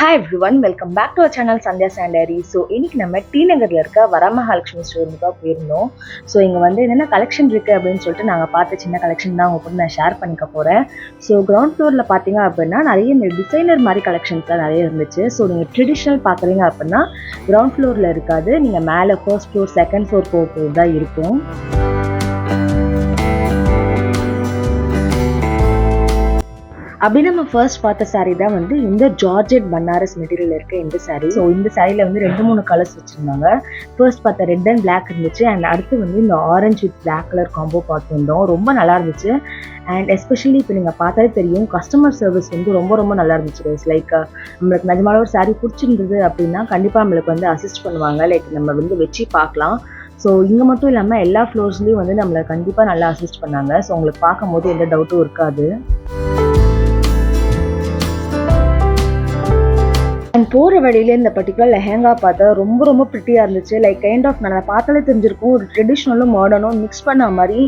Hi everyone, welcome back to our channel Sandhya Sandari. So இன்னைக்கு நம்ம D நகர்ல இருக்க வரமஹாலட்சுமி ஸ்டோருக்கு தான் போயிருந்தோம். ஸோ இங்கே வந்து என்னென்ன கலெக்ஷன் இருக்குது அப்படின்னு சொல்லிட்டு நாங்கள் பார்த்த சின்ன கலெக்ஷன் தான் உங்க கூட நான் ஷேர் பண்ணிக்க போகிறேன். ஸோ கிரவுண்ட் ஃப்ளோரில் பார்த்தீங்க அப்படின்னா நிறைய இந்த டிசைனர் மாதிரி கலெக்ஷன்ஸ்லாம் நிறைய இருந்துச்சு. ஸோ நீங்கள் ட்ரெடிஷ்னல் பார்க்குறீங்க அப்படின்னா கிரவுண்ட் ஃப்ளோரில் இருக்காது, நீங்கள் மேலே ஃபர்ஸ்ட் ஃப்ளோர் செகண்ட் ஃப்ளோர் போகிறது தான் இருக்கும். அப்படி நம்ம ஃபர்ஸ்ட் பார்த்த சாரீ தான் வந்து இந்த ஜார்ஜெட் பனாரஸ் மெட்டீரியல் இருக்க இந்த சாரீ. ஸோ இந்த சாரியில் வந்து 2-3 கலர்ஸ் வச்சுருந்தாங்க. ஃபர்ஸ்ட் பார்த்த ரெட் அண்ட் பிளாக் இருந்துச்சு, அண்ட் அடுத்து வந்து இந்த orange with black colour combo பார்த்துருந்தோம். ரொம்ப நல்லா இருந்துச்சு. அண்ட் எஸ்பெஷலி இப்போ நீங்கள் பார்த்தாலே தெரியும், கஸ்டமர் சர்வீஸ் வந்து ரொம்ப ரொம்ப நல்லா இருந்துச்சு. லைக் நம்மளுக்கு நிஜமான ஒரு சாரீ பிடிச்சிருந்தது அப்படின்னா கண்டிப்பாக நம்மளுக்கு வந்து அசிஸ்ட் பண்ணுவாங்க. லைக் நம்ம வந்து வச்சு பார்க்கலாம். ஸோ இங்கே மட்டும் இல்லாமல் எல்லா ஃப்ளோர்ஸ்லேயும் வந்து நம்மளை கண்டிப்பாக நல்லா அசிஸ்ட் பண்ணாங்க. ஸோ உங்களுக்கு பார்க்கும்போது எந்த டவுட்டும் இருக்காது. அண்ட் போகிற வழியில இந்த பர்டிகுலர் லெஹங்கா பார்த்தா ரொம்ப ரொம்ப ப்ரிட்டியாக இருந்துச்சு. லைக் கைண்ட் ஆஃப் நான் பார்த்தாலே தெரிஞ்சிருக்கும், ஒரு ட்ரெடிஷ்னலும் மாடர்னும் மிக்ஸ் பண்ண மாதிரி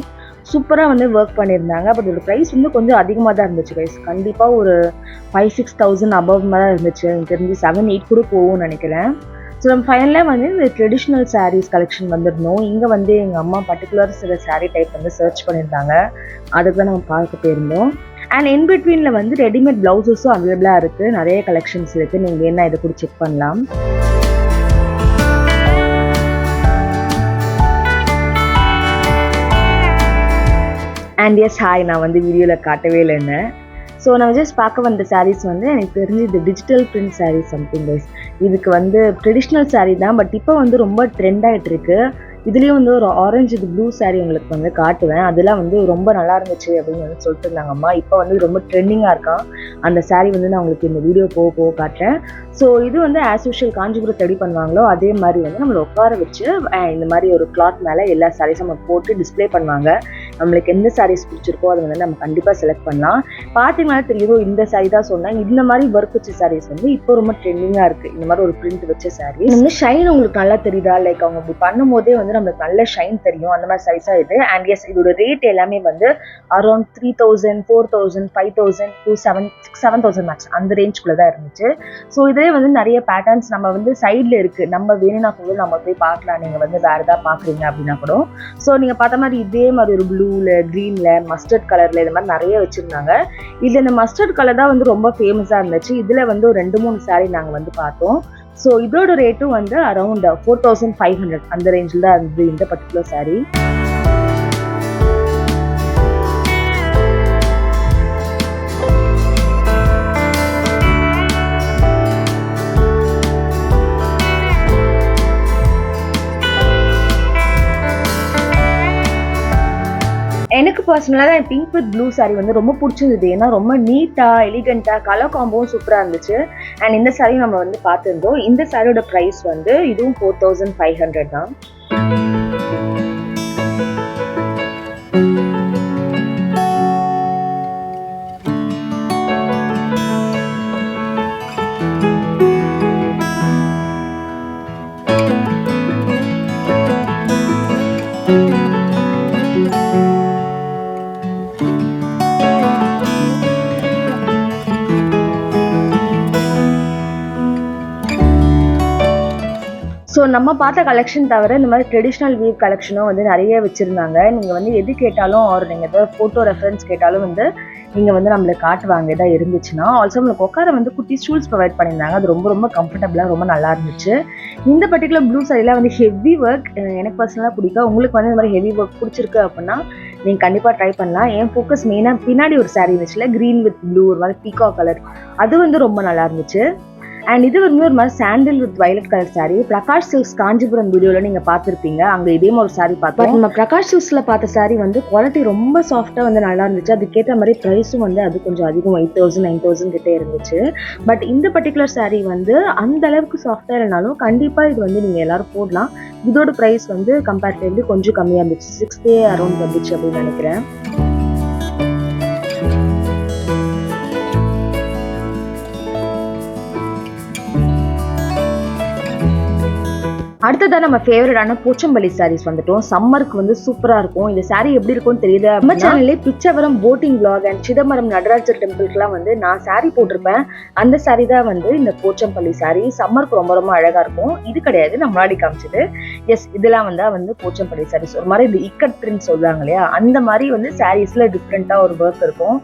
சூப்பராக வந்து ஒர்க் பண்ணியிருந்தாங்க. பட் ஒரு ப்ரைஸ் வந்து கொஞ்சம் அதிகமாக தான் இருந்துச்சு கைஸ். கண்டிப்பாக ஒரு 5-6,000 அபவ் தான் இருந்துச்சு. எனக்கு தெரிஞ்சு 7-8 கூட போகும்னு நினைக்கிறேன். ஸோ நம்ம ஃபைனலாக வந்து இந்த ட்ரெடிஷ்னல் சாரீஸ் கலெக்ஷன் வந்துருந்தோம். இங்கே வந்து எங்கள் அம்மா பர்டிகுலர் சில சாரீ டைப் வந்து சர்ச் பண்ணியிருந்தாங்க. அதுக்கு தான் நம்ம பார்க்க போயிருந்தோம். அண்ட் இன் பிட்வீனில் வந்து ரெடிமேட் ப்ளவுசஸும் அவைலபிளாக இருக்குது. நிறைய கலெக்ஷன்ஸ் இருக்குது, நீங்கள் என்ன இதை கூட செக் பண்ணலாம். அண்ட் எஸ் ஹாய், நான் வந்து வீடியோவில் காட்டவே இல்லைன்னு. ஸோ நான் ஜஸ்ட் பார்க்க வந்த சாரீஸ் வந்து எனக்கு தெரிஞ்சு இது digital print sarees something guys. இதுக்கு வந்து ட்ரெடிஷ்னல் சாரீ தான், பட் இப்போ வந்து ரொம்ப ட்ரெண்ட் ஆகிட்டு இருக்கு. இதுலேயும் வந்து ஒரு ஆரஞ்சு இது ப்ளூ சாரீ உங்களுக்கு வந்து காட்டுவேன். அதெல்லாம் வந்து ரொம்ப நல்லா இருந்துச்சு அப்படின்னு வந்து சொல்லிட்டு இருந்தாங்கம்மா. இப்போ வந்து ரொம்ப ட்ரெண்டிங்காக இருக்கான் அந்த சாரீ வந்து நான் உங்களுக்கு இந்த வீடியோ போக காட்டுறேன். ஸோ இது வந்து ஆஸ் யூஷுவல் காஞ்சிபுரம் ரெடி பண்ணுவாங்களோ அதே மாதிரி வந்து நம்மளை உட்கார வச்சு இந்த மாதிரி ஒரு கிளாத் மேலே எல்லா சாரீஸும் நம்ம போட்டு டிஸ்பிளே பண்ணுவாங்க. நம்மளுக்கு எந்த சாரீஸ் பிடிச்சிருக்கோ அதை வந்து நம்ம கண்டிப்பாக செலக்ட் பண்ணலாம். பார்த்தீங்கன்னா தெரியுதோ, இந்த சாரீ தான் சொன்னேன். இந்த மாதிரி ஒர்க் வச்ச சாரீஸ் வந்து இப்போ ரொம்ப ட்ரெண்டிங்காக இருக்குது. இந்த மாதிரி ஒரு பிரிண்ட் வச்ச சாரீ வந்து ஷைன் உங்களுக்கு நல்லா தெரியுதா? லைக் அவங்க இப்படி பண்ணும்போதே வந்து நம்மளுக்கு நல்ல ஷைன் தெரியும். அந்த மாதிரி சாரீஸாக இது. அண்ட் எஸ், இதோட ரேட் எல்லாமே வந்து அரௌண்ட் 3,000, 4,000, 5,000 to 7,000 மேக்ஸ் அந்த ரேஞ்சுக்குள்ளே தான் இருந்துச்சு. ஸோ இதே வந்து நிறைய பேட்டர்ன்ஸ் நம்ம வந்து சைடில் இருக்குது. நம்ம வேணும்னா கூட நம்ம போய் பார்க்கலாம். நீங்கள் வந்து வேறு எதாவது பார்க்குறீங்க அப்படின்னா கூட. ஸோ நீங்கள் பார்த்த மாதிரி இதே மாதிரி ஒரு ப்ளூவில், க்ரீனில், மஸ்டர்ட் கலரில் இது மாதிரி நிறைய வச்சுருந்தாங்க. இதில் இந்த மஸ்டர்ட் கலர் தான் வந்து ரொம்ப ஃபேமஸாக இருந்துச்சு. இதில் வந்து ஒரு 2-3 சாரீ நாங்கள் வந்து பார்த்தோம். ஸோ இதோட ரேட்டும் வந்து அரௌண்ட் 4,500 அந்த ரேஞ்சில் தான் இருந்தது இந்த பர்டிகுலர் சாரீ. எனக்கு பர்சனலாக தான் பிங்க் வித் ப்ளூ சாரீ வந்து ரொம்ப பிடிச்சிருந்தது. ஏன்னா ரொம்ப நீட்டாக, எலிகண்ட்டாக, கலர் காம்போவும் சூப்பராக இருந்துச்சு. அண்ட் இந்த சாரீ நம்ம வந்து பார்த்துருந்தோம். இந்த சாரியோட ப்ரைஸ் வந்து இதுவும் 4,500 தான். ஸோ நம்ம பார்த்த கலெக்ஷன் தவிர இந்த மாதிரி ட்ரெடிஷ்னல் வீவ் கலெக்ஷனும் வந்து நிறைய வச்சுருந்தாங்க. நீங்கள் வந்து எது கேட்டாலும் ஒரு நீங்கள் ஏதாவது ஃபோட்டோ ரெஃபரன்ஸ் கேட்டாலும் வந்து நீங்கள் வந்து நம்மளுக்கு காட்டுவாங்க எதாவது இருந்துச்சுன்னா. ஆல்சோ நம்மளுக்கு உட்கார வந்து குட்டி ஸ்டூல்ஸ் ப்ரொவைட் பண்ணியிருந்தாங்க. அது ரொம்ப ரொம்ப கம்ஃபர்டபுளாக ரொம்ப நல்லா இருந்துச்சு. இந்த பர்டிகுலர் ப்ளூ சாரீலாம் வந்து ஹெவி ஒர்க் எனக்கு பர்சனலாக பிடிக்கும். உங்களுக்கு வந்து இந்த மாதிரி ஹெவி ஒர்க் பிடிச்சிருக்கு அப்படின்னா நீங்கள் கண்டிப்பாக ட்ரை பண்ணலாம். என் ஃபோக்கஸ் மெயினாக பின்னாடி ஒரு சாரீ இருந்துச்சுல, க்ரீன் வித் ப்ளூ, ஒரு மாதிரி பீகா கலர், அது வந்து ரொம்ப நல்லா இருந்துச்சு. அண்ட் இது வந்து ஒரு மாதிரி சாண்டில் with violet colour sari. Prakash silks Kanchipuram வீடியோவில் நீங்கள் பார்த்துருப்பீங்க. அங்கே இதே மாதிரி ஒரு சாரீ பார்த்தோம். நம்ம பிரகாஷ் சில்க்ஸில் பார்த்த சாரீ வந்து குவாலிட்டி ரொம்ப சாஃப்டாக வந்து நல்லா இருந்துச்சு. அதுக்கேற்ற மாதிரி ப்ரைஸும் வந்து அது கொஞ்சம் அதிகம், 8,000, 9,000 கிட்டே இருந்துச்சு. பட் இந்த பர்டிகுலர் சாரீ வந்து அந்த அளவுக்கு சாஃப்டாக இல்லைனாலும் கண்டிப்பாக இது வந்து நீங்கள் எல்லாரும் போடலாம். இதோட ப்ரைஸ் வந்து கம்பேரிட்டிவ்லி கொஞ்சம் கம்மியாக இருந்துச்சு. 6K அரௌண்ட் வந்துச்சு அப்படின்னு நினைக்கிறேன். அடுத்ததான் நம்ம ஃபேவரட்டான போச்சம்பள்ளி சாரீஸ் வந்துட்டோம். சம்மருக்கு வந்து சூப்பரா இருக்கும். இந்த சாரீ எப்படி இருக்கும்னு தெரியுது. நம்ம சேனல்லே Pichavaram boating vlog and Chidambaram Natarajar டெம்பிள்க்குலாம் வந்து நான் சாரீ போட்டிருப்பேன். அந்த சாரீ தான் வந்து இந்த போச்சம்பள்ளி சாரீ. சம்மருக்கு ரொம்ப ரொம்ப அழகா இருக்கும். இது கிடையாது, நான் முன்னாடி காமிச்சது. எஸ், இதெல்லாம் வந்து போச்சம்பள்ளி சாரீஸ். ஒரு மாதிரி இந்த இக்கட் பிரிண்ட் சொல்லுவாங்க இல்லையா, அந்த மாதிரி வந்து சாரீஸ்ல டிஃப்ரெண்டா ஒரு ஒர்க் இருக்கும்.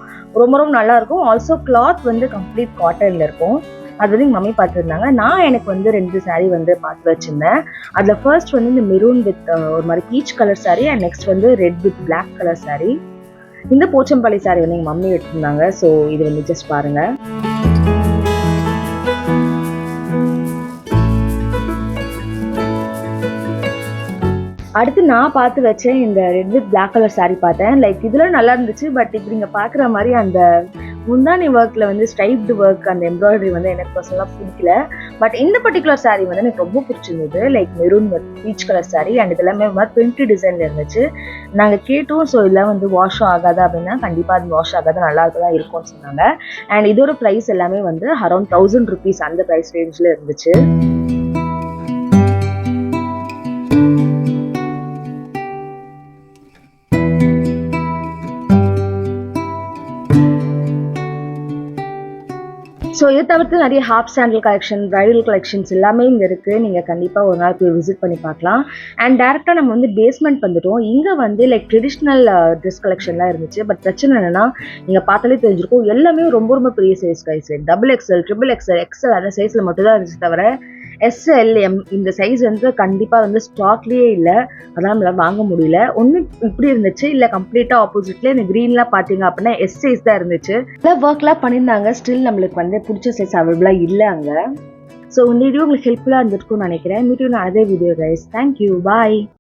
ரொம்ப ரொம்ப நல்லா இருக்கும். ஆல்சோ கிளாத் வந்து கம்ப்ளீட் காட்டன்ல இருக்கும். அது வந்து எங்கள் மம்மி பார்த்துருந்தாங்க. நான் எனக்கு வந்து 2 சாரீ வந்து பார்த்து வச்சுருந்தேன். அதில் ஃபர்ஸ்ட் வந்து இந்த மெரூன் வித் ஒரு மாதிரி peach colour sari and next வந்து red with black colour sari. இந்த போச்சம்பள்ளி சாரீ வந்து எங்கள் மம்மி எடுத்திருந்தாங்க. ஸோ இது வந்து ஜஸ்ட் பாருங்கள். அடுத்து நான் பார்த்து வச்சேன் இந்த red with black colour saree பார்த்தேன். லைக் இதில் நல்லா இருந்துச்சு. பட் இப்படி நீங்கள் பார்க்குற மாதிரி அந்த முந்தானி ஒர்க்கில் வந்து ஸ்ட்ரைப்டு ஒர்க், அந்த எம்ப்ராய்டரி வந்து எனக்கு பர்சனலாக பிடிக்கல. பட் இந்த பர்டிகுலர் சாரீ வந்து எனக்கு ரொம்ப பிடிச்சிருந்தது. Like maroon with beach colour sari and இதெல்லாமே மாதிரி பிரிண்ட் டிசைனில் இருந்துச்சு. நாங்கள் கேட்டோம். ஸோ இதெல்லாம் வந்து வாஷும் ஆகாதா அப்படின்னா கண்டிப்பாக அது வாஷ் ஆகாது, நல்லா தான் இருக்கும்னு சொன்னாங்க. அண்ட் இதோட ப்ரைஸ் எல்லாமே வந்து அரௌண்ட் 1000 rupees அந்த ப்ரைஸ் ரேஞ்சில் இருந்துச்சு. ஸோ இதை தவிர்த்து நிறைய ஹாஃப் சாண்டில் கலெக்ஷன், ப்ரைடல் கலெக்ஷன்ஸ் எல்லாமே இங்கே இருக்குது. நீங்கள் கண்டிப்பாக ஒரு நாள் போய் விசிட் பண்ணி பார்க்கலாம். அண்ட் டேரெக்டாக நம்ம வந்து பேஸ்மெண்ட் வந்துட்டோம். இங்கே வந்து லைக் ட்ரெடிஷ்னல் ட்ரெஸ் கலெக்ஷன்லாம் இருந்துச்சு. பட் பிரச்சனை என்னென்னா, நீங்கள் பார்த்தாலே தெரிஞ்சிருக்கும், எல்லாமே ரொம்ப ரொம்ப பெரிய size guys. XXL, XXXL, XL அந்த சைஸில் மட்டும் தான் இருந்துச்சு. தவிர SL, M இந்த சைஸ் வந்து கண்டிப்பாக வந்து ஸ்டாக்லேயே இல்லை. அதெல்லாம் நம்மளால் வாங்க முடியல. ஒன்று இப்படி இருந்துச்சு, இல்லை கம்ப்ளீட்டாக ஆப்போசிட்ல இந்த க்ரீன்லாம் பார்த்தீங்க அப்படின்னா S சைஸ் தான் இருந்துச்சு. எல்லாம் ஒர்க்லாம் பண்ணியிருந்தாங்க. ஸ்டில் நம்மளுக்கு வந்து பிடிச்ச சைஸ் அவைலபிளாக இல்லை அங்கே. ஸோ இந்த வீடியோ உங்களுக்கு ஹெல்ப்ஃபுல்லாக இருந்திருக்கும்னு நினைக்கிறேன். Meet you in other video guys. Thank you, bye.